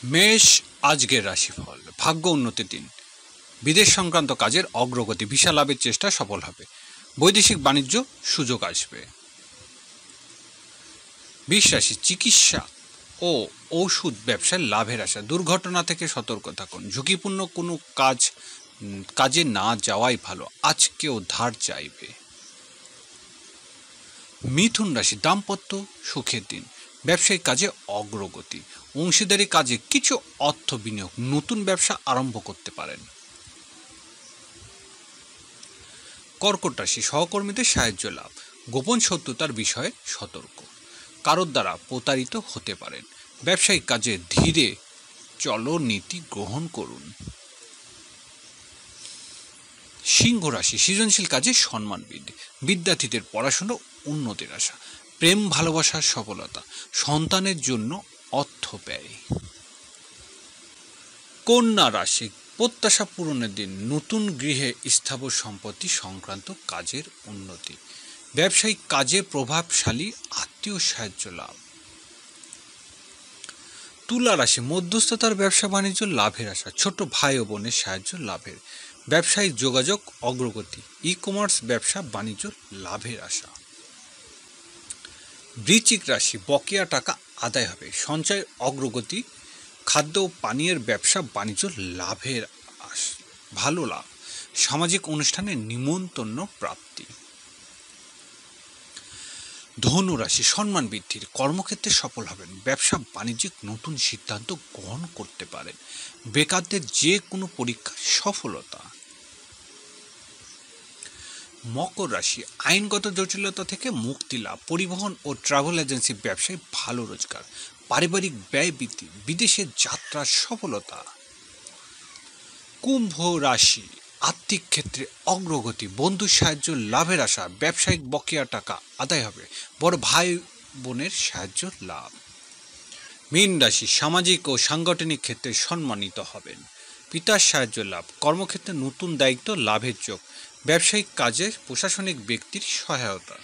মেষ আজকের রাশিফল। ভাগ্য উন্নতির দিন। বিদেশ সংক্রান্ত কাজের অগ্রগতি, ভিসা লাভের চেষ্টা সফল হবে। বৈদেশিক বাণিজ্য সুযোগ আসবে। বৃষ রাশি, চিকিৎসা ও ওষুধ ব্যবসায় লাভের আশা। দুর্ঘটনা থেকে সতর্ক থাকুন। ঝুঁকিপূর্ণ কোনো কাজে না যাওয়াই ভালো। আজ কেউ ধার চাইবে। মিথুন রাশি, দাম্পত্য সুখের দিন। ব্যবসায়িক কাজে অগ্রগতি। অংশীদারি কাজে কিছু অর্থ বিনিয়োগ। নতুন ব্যবসা আরম্ভ করতে পারেন। কর্কট রাশি, সহকর্মীদের সাহায্য লাভ। গোপন শত্রুতার বিষয়ে সতর্ক। কারোর দ্বারা প্রতারিত হতে পারেন। ব্যবসায়িক কাজে ধীরে চলনীতি গ্রহণ করুন। সিংহ রাশি, সৃজনশীল কাজে সম্মান বৃদ্ধি। বিদ্যার্থীদের পড়াশোনা উন্নতির আশা। প্রেম ভালোবাসার সফলতা। সন্তানের জন্য অর্থ ব্যয়। কন্যা রাশি, প্রত্যাশা পূরণের দিন। নতুন গৃহে স্থাবর সম্পত্তি সংক্রান্ত কাজের উন্নতি। ব্যবসায়িক কাজে প্রভাবশালী আত্মীয় সাহায্য লাভ। তুলা রাশি, মধ্যস্থতার ব্যবসা বাণিজ্য লাভের আশা। ছোট ভাই ও বোনের সাহায্য লাভের। ব্যবসায়িক যোগাযোগ অগ্রগতি। ই কমার্স ব্যবসা বাণিজ্য লাভের আশা। বৃশ্চিক রাশি, বকেয়া টাকা আদায় হবে। সঞ্চয় অগ্রগতি। খাদ্য ও পানীয়ের ব্যবসা বাণিজ্য লাভের ভালো লাভ। সামাজিক অনুষ্ঠানে নিমন্ত্রণ প্রাপ্তি। ধনু রাশি, সম্মান বৃদ্ধির। কর্মক্ষেত্রে সফল হবেন। ব্যবসা বাণিজ্যিক নতুন সিদ্ধান্ত গ্রহণ করতে পারেন। বেকারদের যে কোনো পরীক্ষা সফলতা। মকর রাশি, আইনগত জটিলতা থেকে মুক্তি লাভ। পরিবহন ও ট্রাভেল এজেন্সি ব্যবসায় ভালো রোজগার। পারিবারিক ব্যয় বৃদ্ধি। বিদেশে যাত্রার সফলতা। কুম্ভ রাশি, আর্থিক ক্ষেত্রে অগ্রগতি। বন্ধুর সাহায্য লাভের আশা। ব্যবসায়িক বকেয়া টাকা আদায় হবে। বড় ভাই বোনের সাহায্য লাভ। মীন রাশি, সামাজিক ও সাংগঠনিক ক্ষেত্রে সম্মানিত হবেন। পিতার সাহায্য লাভ। কর্মক্ষেত্রে নতুন দায়িত্ব লাভের যোগ। ব্যবসায়িক কাজে প্রশাসনিক ব্যক্তির সহায়তা।